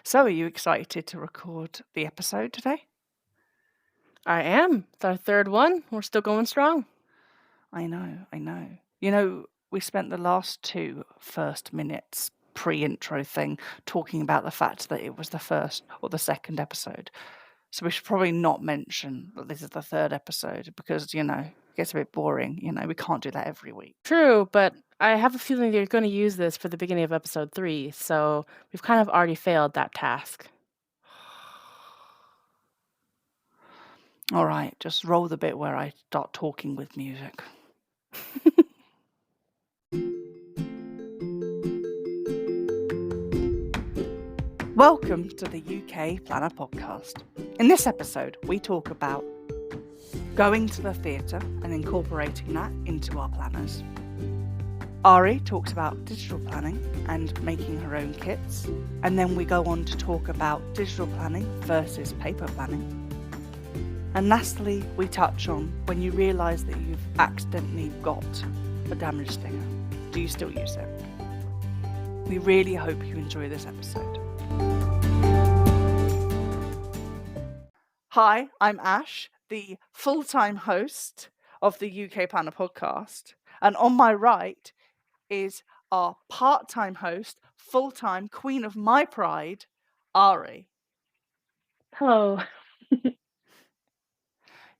So, are you excited to record the episode today? I am. It's our third one. We're still going strong. I know, I know. You know, we spent the last two first minutes pre-intro thing talking about the fact that it was the first or the second episode. So we should probably not mention that this is the third episode because, it gets a bit boring. We can't do that every week. True, but I have a feeling you're going to use this for the beginning of episode 3, so we've kind of already failed that task. All right, just roll the bit where I start talking with music. Welcome to the UK Planner Podcast. In this episode, we talk about going to the theatre and incorporating that into our planners. Ari talks about digital planning and making her own kits, and then we go on to talk about digital planning versus paper planning. And lastly, we touch on when you realise that you've accidentally got a damaged sticker. Do you still use it? We really hope you enjoy this episode. Hi, I'm Ash, the full-time host of the UK Planner Podcast. And on my right is our part-time host, full-time queen of my pride, Ari. Hello.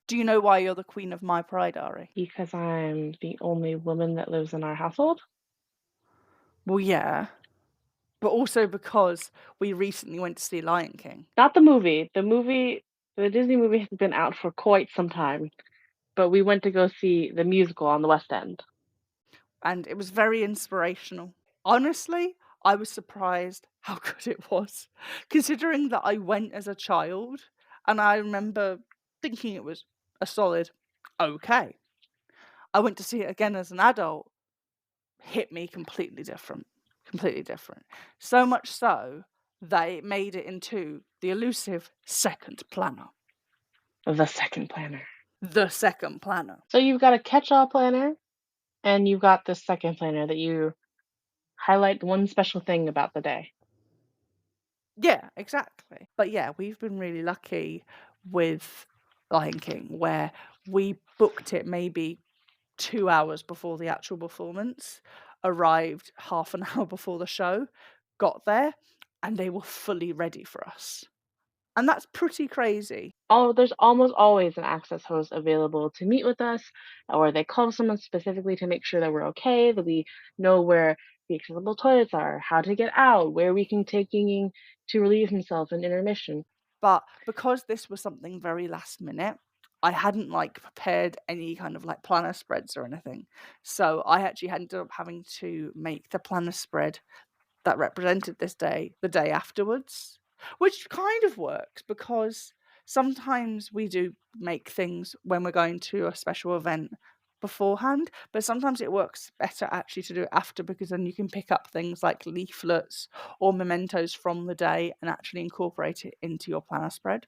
Do you know why you're the queen of my pride, Ari? Because I'm the only woman that lives in our household. Well, yeah, but also because we recently went to see Lion King. Not the movie. The Disney movie has been out for quite some time, but we went to go see the musical on the West End. And it was very inspirational. Honestly, I was surprised how good it was, considering that I went as a child, and I remember thinking it was a solid okay. I went to see it again as an adult, hit me completely different. Completely different. So much so that it made it into the elusive second planner. The second planner. The second planner. So you've got a catch-all planner, and you've got this second planner that you highlight one special thing about the day. Yeah, exactly. But yeah, we've been really lucky with Lion King where we booked it maybe 2 hours before the actual performance, arrived half an hour before the show, got there, and they were fully ready for us. And that's pretty crazy. There's almost always an access host available to meet with us, or they call someone specifically to make sure that we're okay, that we know where the accessible toilets are, how to get out, where we can take Ying to relieve himself in intermission. But because this was something very last minute, I hadn't prepared any kind of planner spreads or anything. So I actually ended up having to make the planner spread that represented this day the day afterwards, which kind of works because sometimes we do make things when we're going to a special event beforehand, but sometimes it works better actually to do it after because then you can pick up things like leaflets or mementos from the day and actually incorporate it into your planner spread.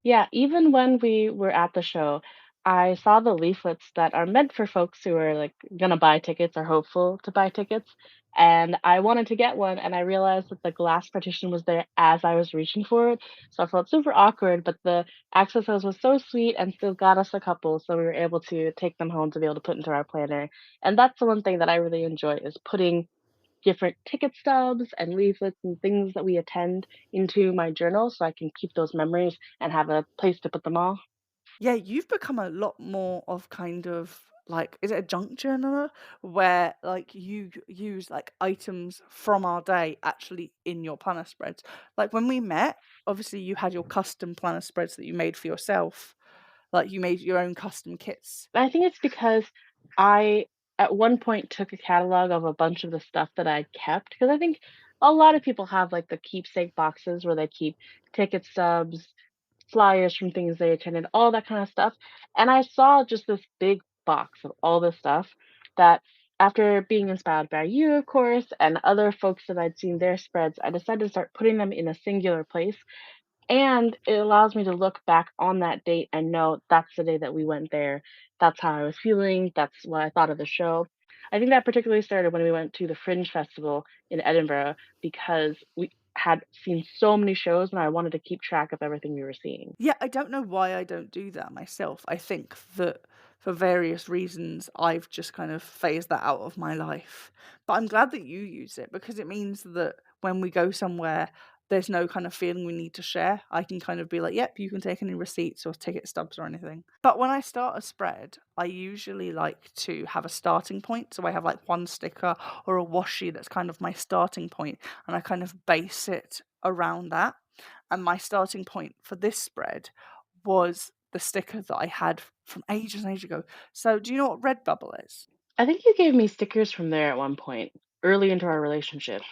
Yeah, even when we were at the show, I saw the leaflets that are meant for folks who are like gonna buy tickets or hopeful to buy tickets. And I wanted to get one, and I realized that the glass partition was there as I was reaching for it. So I felt super awkward, but the access host was so sweet and still got us a couple, so we were able to take them home to be able to put into our planner. And that's the one thing that I really enjoy is putting different ticket stubs and leaflets and things that we attend into my journal so I can keep those memories and have a place to put them all. Yeah, you've become a lot more of is it a junk journaler where you use items from our day actually in your planner spreads. Like when we met, obviously you had your custom planner spreads that you made for yourself. Like you made your own custom kits. I think it's because I at one point took a catalog of a bunch of the stuff that I kept because I think a lot of people have like the keepsake boxes where they keep ticket stubs, flyers from things they attended, all that kind of stuff. And I saw just this big box of all this stuff that after being inspired by you, of course, and other folks that I'd seen their spreads, I decided to start putting them in a singular place. And it allows me to look back on that date and know that's the day that we went there. That's how I was feeling. That's what I thought of the show. I think that particularly started when we went to the Fringe Festival in Edinburgh because had seen so many shows and I wanted to keep track of everything we were seeing. Yeah, I don't know why I don't do that myself. I think that for various reasons, I've just kind of phased that out of my life. But I'm glad that you use it because it means that when we go somewhere, there's no kind of feeling we need to share. I can kind of be like, yep, you can take any receipts or ticket stubs or anything. But when I start a spread, I usually like to have a starting point. So I have like one sticker or a washi that's kind of my starting point, and I kind of base it around that. And my starting point for this spread was the sticker that I had from ages and ages ago. So do you know what Redbubble is? I think you gave me stickers from there at one point, early into our relationship.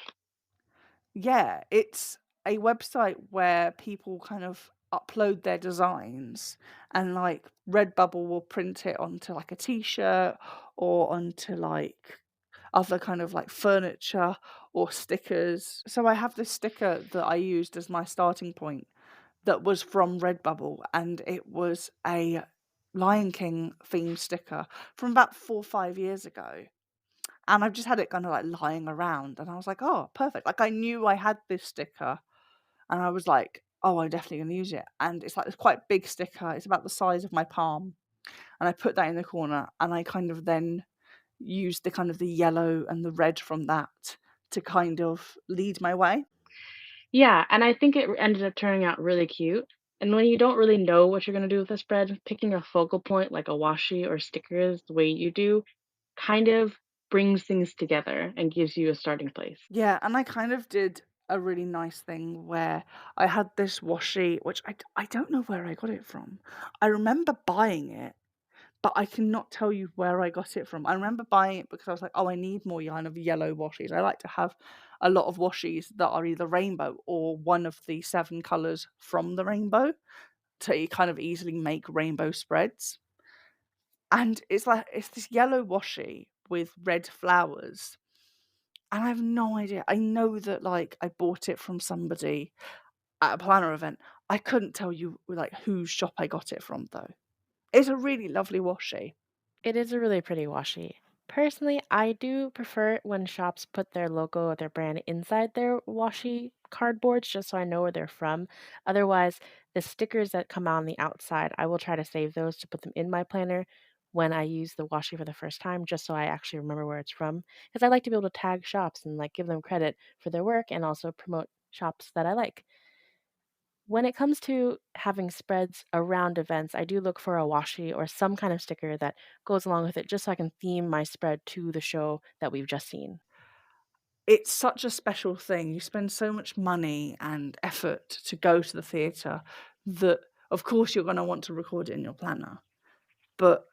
Yeah, it's a website where people kind of upload their designs and like Redbubble will print it onto like a t-shirt or onto like other kind of like furniture or stickers. So I have this sticker that I used as my starting point that was from Redbubble, and it was a Lion King themed sticker from about 4 or 5 years ago, and I've just had it kinda, like, lying around, and I was like, "Oh, perfect." Like, I knew I had this sticker, and I was like, "Oh, I'm definitely gonna use it," and it's, like, this quite big sticker, it's about the size of my palm, and I put that in the corner, and I kind of then used the kind of the yellow and the red from that to kind of lead my way. Yeah, and I think it ended up turning out really cute. And when you don't really know what you're going to do with a spread, picking a focal point like a washi or stickers the way you do kind of brings things together and gives you a starting place. Yeah, and I kind of did a really nice thing where I had this washi, which I don't know where I got it from. I remember buying it, but I cannot tell you where I got it from. I remember buying it because I was like, oh, I need more kind of yellow washies. I like to have a lot of washies that are either rainbow or one of the seven colors from the rainbow to kind of easily make rainbow spreads. And it's like, it's this yellow washi with red flowers, and I have no idea. I know that, like, I bought it from somebody at a planner event. I couldn't tell you, like, whose shop I got it from, though. It's a really lovely washi. It is a really pretty washi. Personally, I do prefer it when shops put their logo or their brand inside their washi cardboards just so I know where they're from. Otherwise, the stickers that come out on the outside, I will try to save those to put them in my planner when I use the washi for the first time, just so I actually remember where it's from. Because I like to be able to tag shops and like give them credit for their work and also promote shops that I like. When it comes to having spreads around events, I do look for a washi or some kind of sticker that goes along with it just so I can theme my spread to the show that we've just seen. It's such a special thing. You spend so much money and effort to go to the theatre that, of course, you're gonna want to record it in your planner. But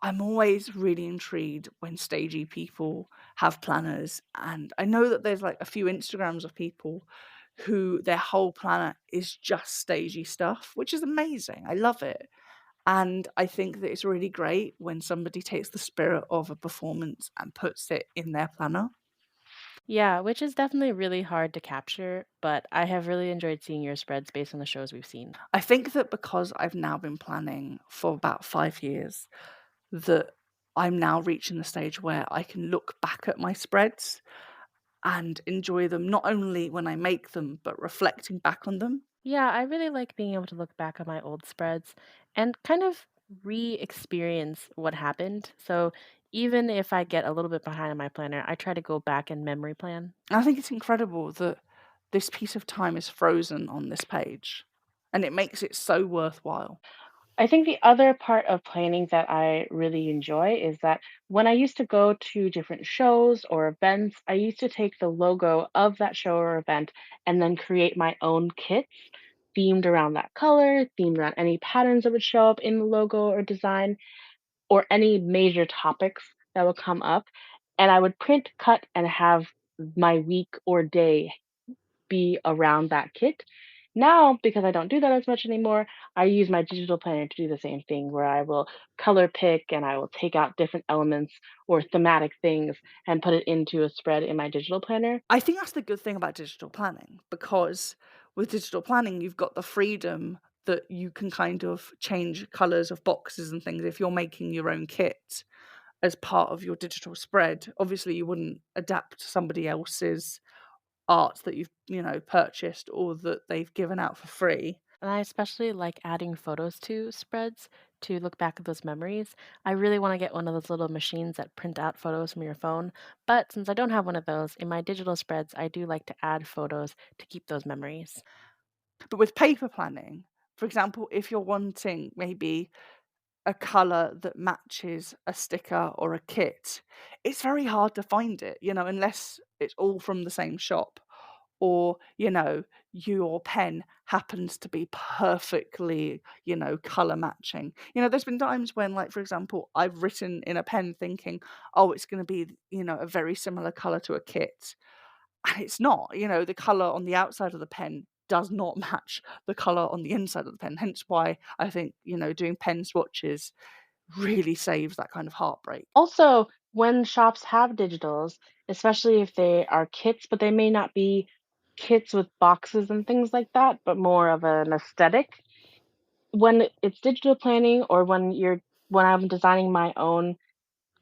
I'm always really intrigued when stagey people have planners, and I know that there's, like, a few Instagrams of people who their whole planner is just stagey stuff, which is amazing. I love it, and I think that it's really great when somebody takes the spirit of a performance and puts it in their planner. Yeah, which is definitely really hard to capture, but I have really enjoyed seeing your spreads based on the shows we've seen. I think that because I've now been planning for about 5 years, that I'm now reaching the stage where I can look back at my spreads and enjoy them not only when I make them, but reflecting back on them. Yeah, I really like being able to look back on my old spreads and kind of re experience what happened. So even if I get a little bit behind on my planner, I try to go back and memory plan. And I think it's incredible that this piece of time is frozen on this page, and it makes it so worthwhile. I think the other part of planning that I really enjoy is that when I used to go to different shows or events, I used to take the logo of that show or event and then create my own kits themed around that color, themed around any patterns that would show up in the logo or design, or any major topics that would come up. And I would print, cut, and have my week or day be around that kit. Now, because I don't do that as much anymore, I use my digital planner to do the same thing where I will color pick and I will take out different elements or thematic things and put it into a spread in my digital planner. I think that's the good thing about digital planning because with digital planning, you've got the freedom that you can kind of change colors of boxes and things if you're making your own kit as part of your digital spread. Obviously, you wouldn't adapt somebody else's art that you've, purchased or that they've given out for free. And I especially like adding photos to spreads to look back at those memories. I really want to get one of those little machines that print out photos from your phone, but since I don't have one of those, in my digital spreads, I do like to add photos to keep those memories. But with paper planning, for example, if you're wanting maybe a color that matches a sticker or a kit, it's very hard to find it, unless it's all from the same shop or, your pen happens to be perfectly, color matching. There's been times when, like, for example, I've written in a pen thinking, oh, it's going to be, a very similar color to a kit. And it's not, the color on the outside of the pen does not match the color on the inside of the pen. Hence why I think, doing pen swatches really saves that kind of heartbreak. Also, when shops have digitals, especially if they are kits, but they may not be kits with boxes and things like that, but more of an aesthetic, when it's digital planning or when I'm designing my own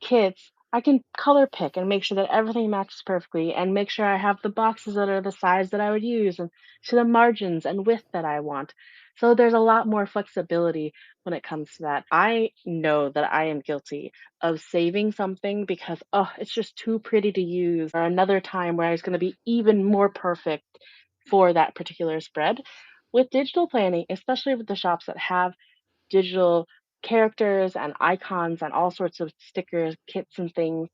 kits, I can color pick and make sure that everything matches perfectly and make sure I have the boxes that are the size that I would use and to the margins and width that I want. So there's a lot more flexibility when it comes to that. I know that I am guilty of saving something because, oh, it's just too pretty to use, or another time where it's going to be even more perfect for that particular spread. With digital planning, especially with the shops that have digital characters and icons and all sorts of stickers, kits, and things.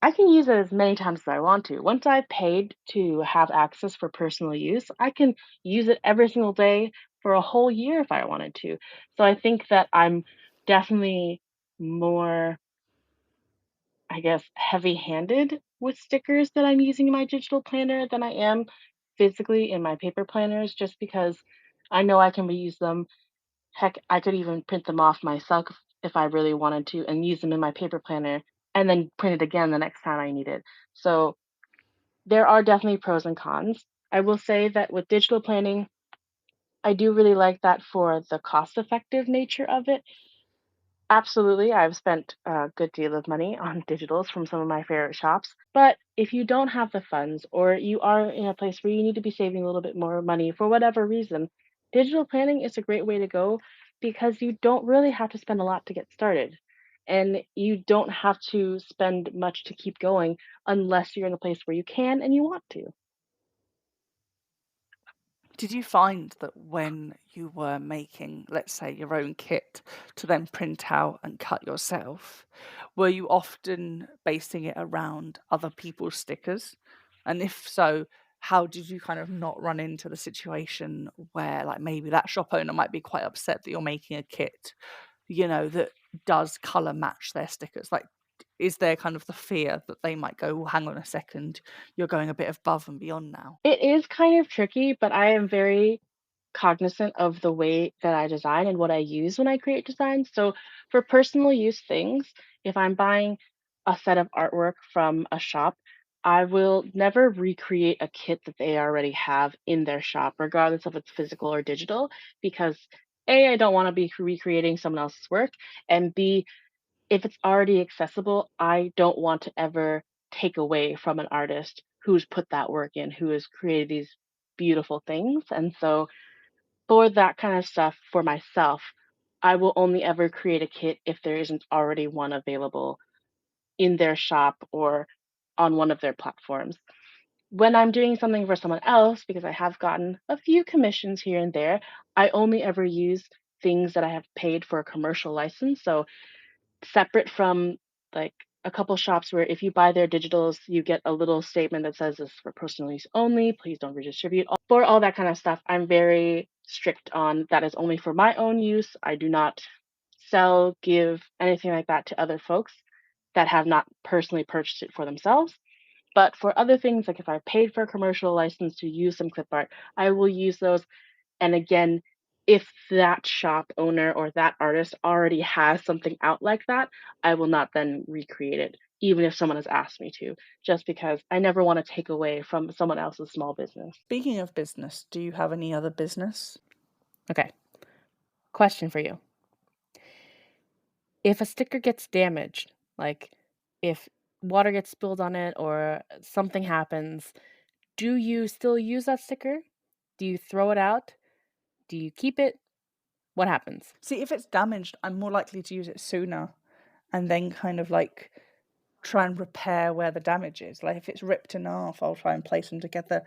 I can use it as many times as I want to. Once I've paid to have access for personal use, I can use it every single day for a whole year if I wanted to. So I think that I'm definitely more, I guess, heavy handed with stickers that I'm using in my digital planner than I am physically in my paper planners, just because I know I can reuse them. Heck, I could even print them off myself if I really wanted to and use them in my paper planner and then print it again the next time I need it. So there are definitely pros and cons. I will say that with digital planning, I do really like that for the cost effective nature of it. Absolutely, I've spent a good deal of money on digitals from some of my favorite shops. But if you don't have the funds or you are in a place where you need to be saving a little bit more money for whatever reason, digital planning is a great way to go because you don't really have to spend a lot to get started. And you don't have to spend much to keep going unless you're in a place where you can and you want to. Did you find that when you were making, let's say, your own kit to then print out and cut yourself, were you often basing it around other people's stickers? And if so, how did you kind of not run into the situation where, like, maybe that shop owner might be quite upset that you're making a kit, that does color match their stickers? Like, is there kind of the fear that they might go, well, hang on a second, you're going a bit above and beyond now? It is kind of tricky, but I am very cognizant of the way that I design and what I use when I create designs. So for personal use things, if I'm buying a set of artwork from a shop, I will never recreate a kit that they already have in their shop, regardless if it's physical or digital, because A, I don't want to be recreating someone else's work, and B, if it's already accessible, I don't want to ever take away from an artist who's put that work in, who has created these beautiful things. And so for that kind of stuff for myself, I will only ever create a kit if there isn't already one available in their shop or on one of their platforms. When I'm doing something for someone else, because I have gotten a few commissions here and there, I only ever use things that I have paid for a commercial license. So separate from like a couple shops where if you buy their digitals, you get a little statement that says this is for personal use only. Please don't redistribute. For all that kind of stuff, I'm very strict on that is only for my own use. I do not sell, give anything like that to other folks that have not personally purchased it for themselves. But for other things, like if I paid for a commercial license to use some clip art, I will use those. And again, if that shop owner or that artist already has something out like that, I will not then recreate it, even if someone has asked me to, just because I never want to take away from someone else's small business. Speaking of business, do you have any other business? Okay, question for you. If a sticker gets damaged, like if water gets spilled on it or something happens, Do you still use that sticker? Do you throw it out? Do you keep it? What happens? See, if it's damaged, I'm more likely to use it sooner and then kind of like try and repair where the damage is. Like if it's ripped in half, I'll try and place them together.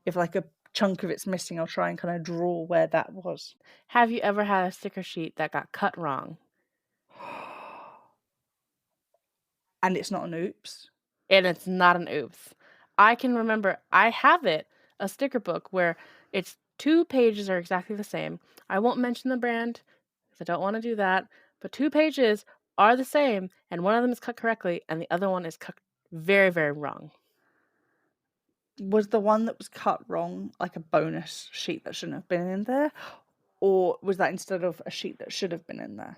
If like a chunk of it's missing, I'll try and kind of draw where that was. Have you ever had a sticker sheet that got cut wrong? And it's not an oops. And it's not an oops. I can remember I have it, a sticker book where it's 2 pages are exactly the same. I won't mention the brand because I don't wanna do that, but 2 pages are the same, and one of them is cut correctly, and the other one is cut very, very wrong. Was the one that was cut wrong like a bonus sheet that shouldn't have been in there? Or was that instead of a sheet that should have been in there?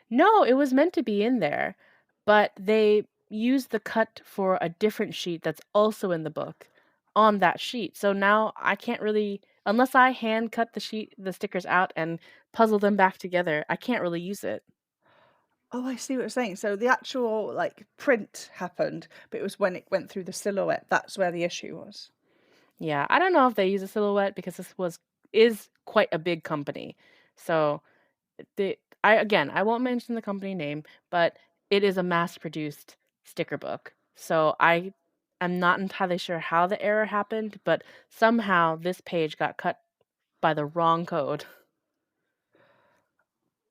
No, it was meant to be in there, but they used the cut for a different sheet that's also in the book on that sheet. So now I can't really unless I hand cut the stickers out and puzzle them back together, I can't really use it. Oh, I see what you're saying. So the actual like print happened, but it was when it went through the silhouette, that's where the issue was. Yeah, I don't know if they use a silhouette because is quite a big company. So the I again, I won't mention the company name, but it is a mass-produced sticker book. So I am not entirely sure how the error happened, but somehow this page got cut by the wrong code.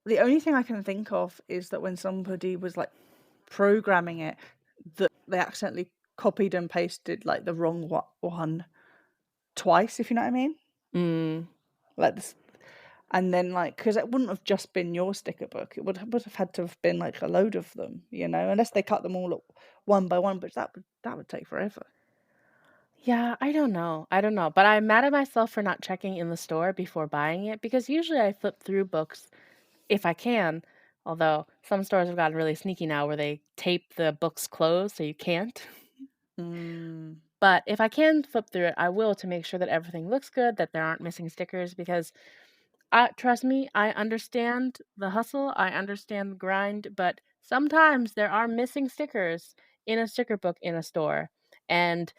The only thing I can think of is that when somebody was like programming it, that they accidentally copied and pasted like the wrong one twice, if you know what I mean. Mm, Like this, and then like because it wouldn't have just been your sticker book, it would have had to have been like a load of them, unless they cut them all up one by one, but that would take forever. yeah, I don't know, but I'm mad at myself for not checking in the store before buying it because usually I flip through books if I can, although some stores have gotten really sneaky now where they tape the books closed so you can't. Mm. But if I can flip through it, I will to make sure that everything looks good, that there aren't missing stickers because trust me, I understand the hustle, I understand the grind, but sometimes there are missing stickers in a sticker book in a store. And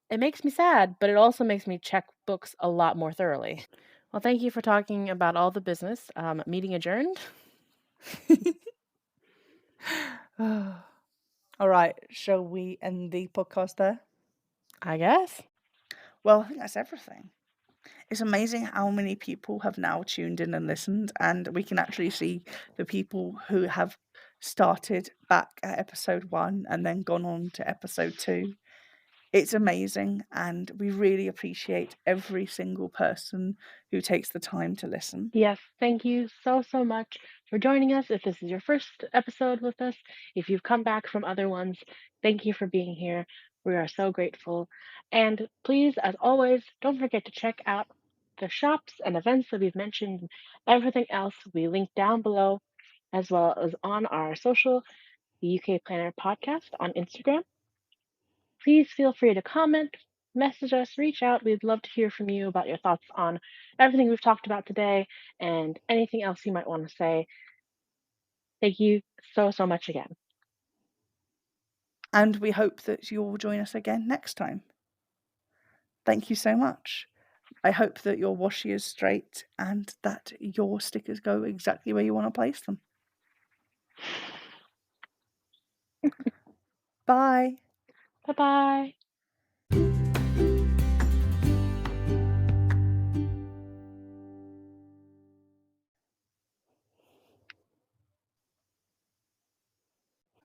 it makes me sad, but it also makes me check books a lot more thoroughly. Well, thank you for talking about all the business. Meeting adjourned, All right, shall we end the podcast there? I guess. Well, I think that's everything. It's amazing how many people have now tuned in and listened, and we can actually see the people who have started back at episode 1 and then gone on to episode 2. It's amazing, and we really appreciate every single person who takes the time to listen. Yes, thank you so, so much for joining us. If this is your first episode with us, if you've come back from other ones, thank you for being here. We are so grateful. And please, as always, don't forget to check out the shops and events that we've mentioned. Everything else we link down below, as well as on our social, the UK Planner Podcast on Instagram. Please feel free to comment, message us, reach out. We'd love to hear from you about your thoughts on everything we've talked about today and anything else you might want to say. Thank you so, so much again. And we hope that you'll join us again next time. Thank you so much. I hope that your washi is straight and that your stickers go exactly where you want to place them. Bye. Bye bye.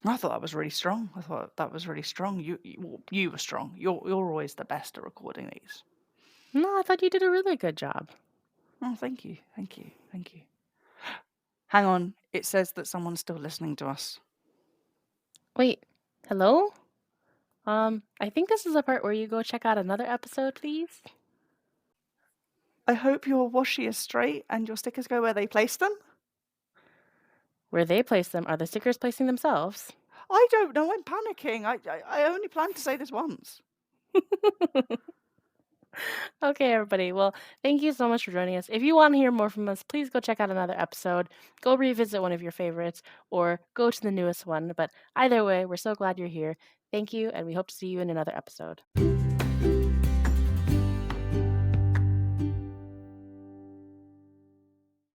I thought that was really strong. I thought that was really strong. You were strong. You're always the best at recording these. No, I thought you did a really good job. Oh, thank you. Thank you. Thank you. Hang on. It says that someone's still listening to us. Wait, hello? I think this is the part where you go check out another episode, please. I hope your washi is straight and your stickers go where they place them. Where they place them, are the stickers placing themselves? I don't know. I'm panicking. I only planned to say this once. Okay, everybody. Well, thank you so much for joining us. If you want to hear more from us, please go check out another episode. Go revisit one of your favorites or go to the newest one. But either way, we're so glad you're here. Thank you, and we hope to see you in another episode.